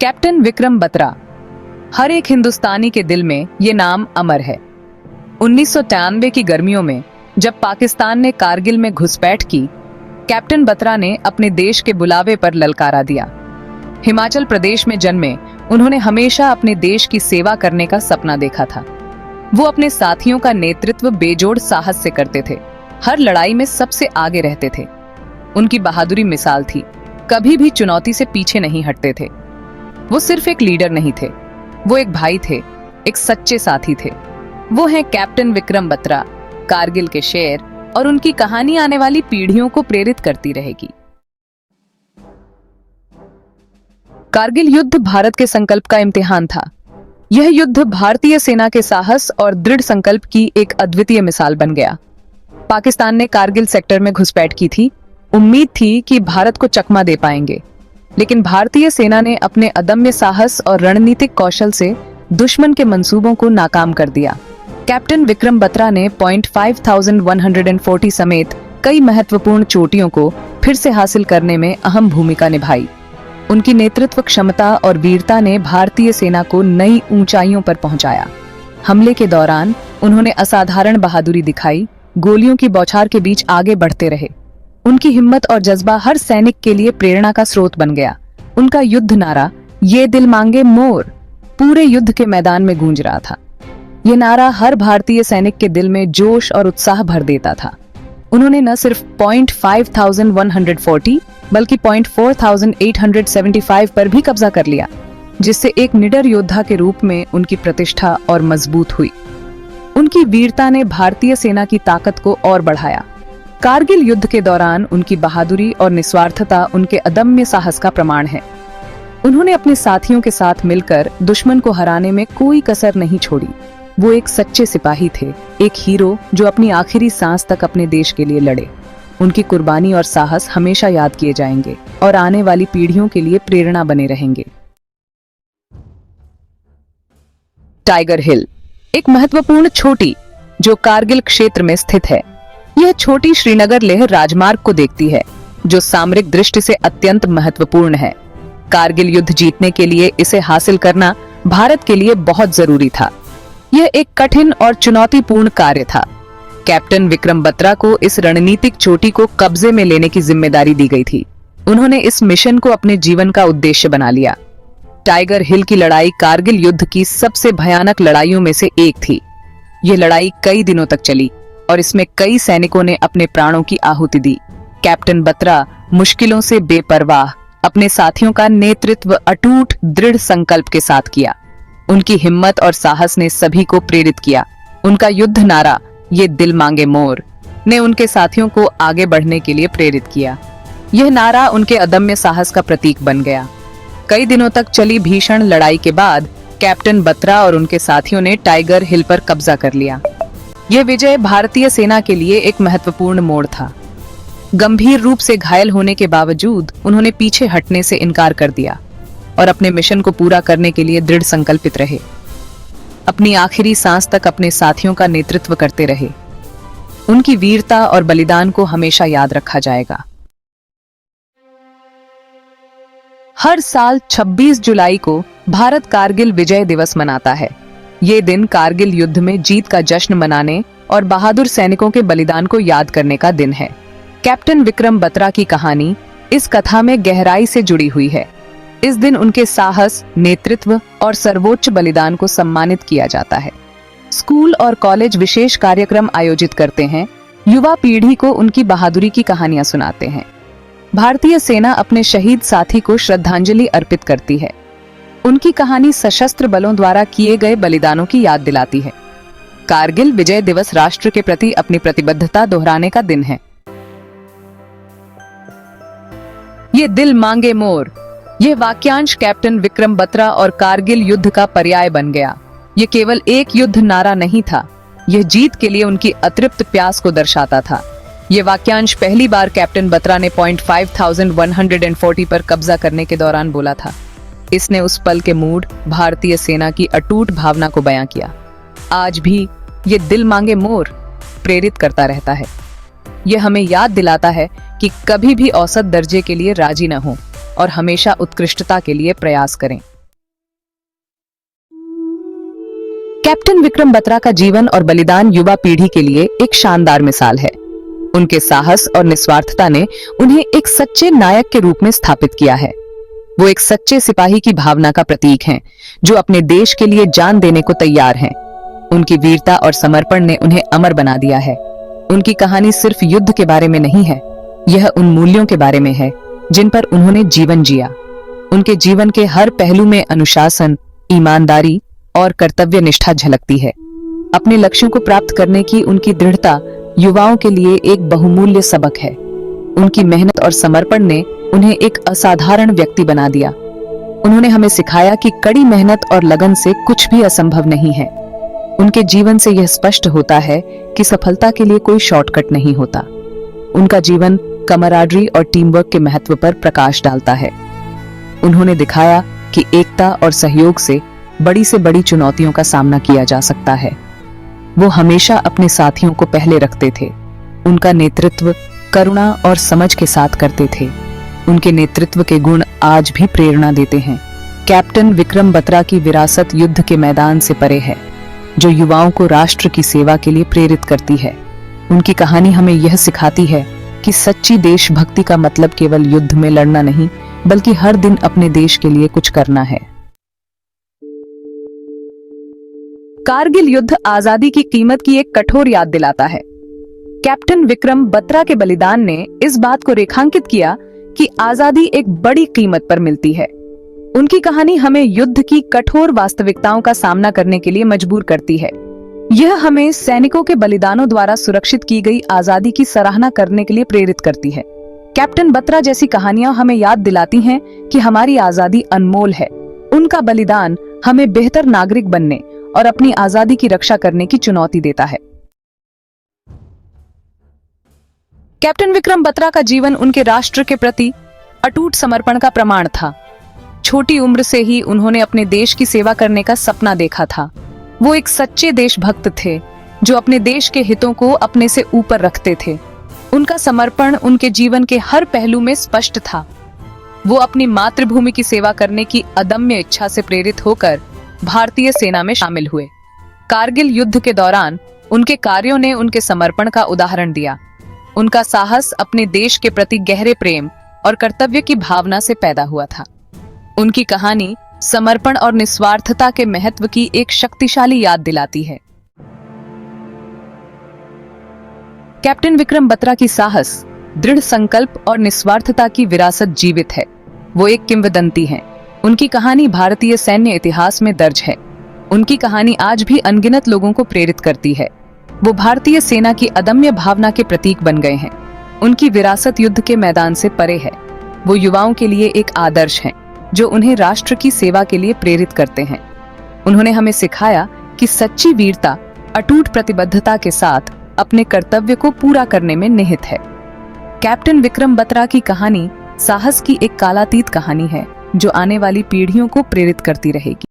Captain Vikram Batra. हर एक हिंदुस्तानी के दिल में ये नाम अमर है। 1993 की गर्मियों में जब पाकिस्तान ने कारगिल में घुसपैठ की, कैप्टन बत्रा ने अपने देश के बुलावे पर ललकारा दिया। हिमाचल प्रदेश में जन्मे उन्होंने हमेशा अपने देश की सेवा करने का सपना देखा था। वो अपने साथियों का नेतृत्व बेजोड़ साहस से करते थे, हर लड़ाई में सबसे आगे रहते थे। उनकी बहादुरी मिसाल थी, कभी भी चुनौती से पीछे नहीं हटते थे। वो सिर्फ एक लीडर नहीं थे, वो एक भाई थे, एक सच्चे साथी थे। वो हैं कैप्टन विक्रम बत्रा, कारगिल के शेर, और उनकी कहानी आने वाली पीढ़ियों को प्रेरित करती रहेगी। कारगिल युद्ध भारत के संकल्प का इम्तिहान था। यह युद्ध भारतीय सेना के साहस और दृढ़ संकल्प की एक अद्वितीय मिसाल बन गया। पाकिस्तान ने कारगिल सेक्टर में घुसपैठ की थी। उम्मीद थी कि भारत को चकमा दे पाएंगे, लेकिन भारतीय सेना ने अपने अदम्य साहस और रणनीतिक कौशल से दुश्मन के मंसूबों को नाकाम कर दिया। कैप्टन विक्रम बत्रा ने पॉइंट 5140 समेत कई महत्वपूर्ण चोटियों को फिर से हासिल करने में अहम भूमिका निभाई। उनकी नेतृत्व क्षमता और वीरता ने भारतीय सेना को नई ऊंचाइयों पर पहुंचाया। हमले के दौरान उन्होंने असाधारण बहादुरी दिखाई, गोलियों की बौछार के बीच आगे बढ़ते रहे। उनकी हिम्मत और जज्बा हर सैनिक के लिए प्रेरणा का स्रोत बन गया। उनका युद्ध नारा "ये दिल मांगे मोर" पूरे युद्ध के मैदान में गूंज रहा था। ये नारा हर भारतीय सैनिक के दिल में जोश और उत्साह भर देता था। उन्होंने न सिर्फ पॉइंट 5140 बल्कि पॉइंट 4875 पर भी कब्जा कर लिया, जिससे एक निडर योद्धा के रूप में उनकी प्रतिष्ठा और मजबूत हुई। उनकी वीरता ने भारतीय सेना की ताकत को और बढ़ाया। कारगिल युद्ध के दौरान उनकी बहादुरी और निस्वार्थता उनके अदम्य साहस का प्रमाण है। उन्होंने अपने साथियों के साथ मिलकर दुश्मन को हराने में कोई कसर नहीं छोड़ी। वो एक सच्चे सिपाही थे, एक हीरो जो अपनी आखिरी सांस तक अपने देश के लिए लड़े। उनकी कुर्बानी और साहस हमेशा याद किए जाएंगे और आने वाली पीढ़ियों के लिए प्रेरणा बने रहेंगे। टाइगर हिल, एक महत्वपूर्ण चोटी जो कारगिल क्षेत्र में स्थित है। यह छोटी श्रीनगर लेह राजमार्ग को देखती है, जो सामरिक दृष्टि से अत्यंत महत्वपूर्ण है। कारगिल युद्ध जीतने के लिए इसे हासिल करना भारत के लिए बहुत जरूरी था। यह एक कठिन और चुनौतीपूर्ण कार्य था। कैप्टन विक्रम बत्रा को इस रणनीतिक चोटी को कब्जे में लेने की जिम्मेदारी दी गई थी। उन्होंने इस मिशन को अपने जीवन का उद्देश्य बना लिया। टाइगर हिल की लड़ाई कारगिल युद्ध की सबसे भयानक लड़ाइयों में से एक थी। यह लड़ाई कई दिनों तक चली और इसमें कई सैनिकों ने अपने प्राणों की आहुति दी। कैप्टन बत्रा मुश्किलों से बेपरवाह अपने साथियों का नेतृत्व अटूट दृढ़ संकल्प के साथ किया। उनकी हिम्मत और साहस ने सभी को प्रेरित किया। उनका युद्ध नारा "ये दिल मांगे मोर" ने उनके साथियों को आगे बढ़ने के लिए प्रेरित किया। यह नारा उनके अदम्य साहस का प्रतीक बन गया। कई दिनों तक चली भीषण लड़ाई के बाद कैप्टन बत्रा और उनके साथियों ने टाइगर हिल पर कब्जा कर लिया। यह विजय भारतीय सेना के लिए एक महत्वपूर्ण मोड़ था। गंभीर रूप से घायल होने के बावजूद उन्होंने पीछे हटने से इनकार कर दिया और अपने मिशन को पूरा करने के लिए दृढ़ संकल्पित रहे। अपनी आखिरी सांस तक अपने साथियों का नेतृत्व करते रहे। उनकी वीरता और बलिदान को हमेशा याद रखा जाएगा। हर साल 26 जुलाई को भारत कारगिल विजय दिवस मनाता है। ये दिन कारगिल युद्ध में जीत का जश्न मनाने और बहादुर सैनिकों के बलिदान को याद करने का दिन है। कैप्टन विक्रम बत्रा की कहानी इस कथा में गहराई से जुड़ी हुई है। इस दिन उनके साहस, नेतृत्व और सर्वोच्च बलिदान को सम्मानित किया जाता है। स्कूल और कॉलेज विशेष कार्यक्रम आयोजित करते हैं, युवा पीढ़ी को उनकी बहादुरी की कहानियां सुनाते हैं। भारतीय सेना अपने शहीद साथी को श्रद्धांजलि अर्पित करती है। उनकी कहानी सशस्त्र बलों द्वारा किए गए बलिदानों की याद दिलाती है। कारगिल विजय दिवस राष्ट्र के प्रति अपनी प्रतिबद्धता दोहराने का दिन है। ये दिल मांगे मोर, यह वाक्यांश कैप्टन विक्रम बत्रा और कारगिल युद्ध का पर्याय बन गया। ये केवल एक युद्ध नारा नहीं था, यह जीत के लिए उनकी अतृप्त प्यास को दर्शाता था। ये वाक्यांश पहली बार कैप्टन बत्रा ने पॉइंट 5140 पर कब्जा करने के दौरान बोला था। इसने उस पल के मूड, भारतीय सेना की अटूट भावना को बयां किया। आज भी ये दिल मांगे मोर प्रेरित करता रहता है। यह हमें याद दिलाता है कि कभी भी औसत दर्जे के लिए राजी न हो और हमेशा उत्कृष्टता के लिए प्रयास करें। कैप्टन विक्रम बत्रा का जीवन और बलिदान युवा पीढ़ी के लिए एक शानदार मिसाल है। उनके साहस और निस्वार्थता ने उन्हें एक सच्चे नायक के रूप में स्थापित किया है। वो एक सच्चे सिपाही की भावना का प्रतीक हैं, जो अपने देश के लिए जान देने को तैयार हैं। उनकी वीरता और समर्पण ने उन्हें अमर बना दिया है। उनकी कहानी सिर्फ युद्ध के बारे में नहीं है, यह उन मूल्यों के बारे में है जिन पर उन्होंने जीवन जिया। उनके जीवन के हर पहलू में अनुशासन, ईमानदारी और कर्तव्य निष्ठा झलकती है। अपने लक्ष्यों को प्राप्त करने की उनकी दृढ़ता युवाओं के लिए एक बहुमूल्य सबक है। उनकी मेहनत और समर्पण ने उन्हें एक असाधारण व्यक्ति बना दिया। उन्होंने हमें सिखाया कि कड़ी मेहनत और लगन से कुछ भी असंभव नहीं है। उनके जीवन से यह स्पष्ट होता है कि सफलता के लिए कोई शॉर्टकट नहीं होता। उनका जीवन कमराडरी और टीम वर्क के महत्व पर प्रकाश डालता है। उन्होंने दिखाया कि एकता और सहयोग से बड़ी चुनौतियों का सामना किया जा सकता है। वो हमेशा अपने साथियों को पहले रखते थे। उनका नेतृत्व करुणा और समझ के साथ करते थे। उनके नेतृत्व के गुण आज भी प्रेरणा देते हैं। कैप्टन विक्रम बत्रा की विरासत युद्ध के मैदान से परे है, जो युवाओं को राष्ट्र की सेवा के लिए प्रेरित करती है। उनकी कहानी हमें यह सिखाती है कि सच्ची देशभक्ति का मतलब केवल युद्ध में लड़ना नहीं, बल्कि हर दिन अपने देश के लिए कुछ करना है। कारगिल युद्ध आजादी की कीमत की एक कठोर याद दिलाता है। कैप्टन विक्रम बत्रा के बलिदान ने इस बात को रेखांकित किया कि आजादी एक बड़ी कीमत पर मिलती है। उनकी कहानी हमें युद्ध की कठोर वास्तविकताओं का सामना करने के लिए मजबूर करती है। यह हमें सैनिकों के बलिदानों द्वारा सुरक्षित की गई आजादी की सराहना करने के लिए प्रेरित करती है। कैप्टन बत्रा जैसी कहानियां हमें याद दिलाती हैं कि हमारी आजादी अनमोल है। उनका बलिदान हमें बेहतर नागरिक बनने और अपनी आजादी की रक्षा करने की चुनौती देता है। कैप्टन विक्रम बत्रा का जीवन उनके राष्ट्र के प्रति अटूट समर्पण का प्रमाण था। छोटी उम्र से ही उन्होंने अपने देश की सेवा करने का सपना देखा था। वो एक सच्चे देशभक्त थे, जो अपने देश के हितों को अपने से ऊपर रखते थे। उनका समर्पण उनके जीवन के हर पहलू में स्पष्ट था। वो अपनी मातृभूमि की सेवा करने की अदम्य इच्छा से प्रेरित होकर भारतीय सेना में शामिल हुए। कारगिल युद्ध के दौरान उनके कार्यों ने उनके समर्पण का उदाहरण दिया। उनका साहस अपने देश के प्रति गहरे प्रेम और कर्तव्य की भावना से पैदा हुआ था। उनकी कहानी समर्पण और निस्वार्थता के महत्व की एक शक्तिशाली याद दिलाती है। कैप्टन विक्रम बत्रा की साहस, दृढ़ संकल्प और निस्वार्थता की विरासत जीवित है। वो एक किंवदंती है। उनकी कहानी भारतीय सैन्य इतिहास में दर्ज है। उनकी कहानी आज भी अनगिनत लोगों को प्रेरित करती है। वो भारतीय सेना की अदम्य भावना के प्रतीक बन गए हैं। उनकी विरासत युद्ध के मैदान से परे है। वो युवाओं के लिए एक आदर्श हैं, जो उन्हें राष्ट्र की सेवा के लिए प्रेरित करते हैं। उन्होंने हमें सिखाया कि सच्ची वीरता अटूट प्रतिबद्धता के साथ अपने कर्तव्य को पूरा करने में निहित है। कैप्टन विक्रम बत्रा की कहानी साहस की एक कालातीत कहानी है, जो आने वाली पीढ़ियों को प्रेरित करती रहेगी।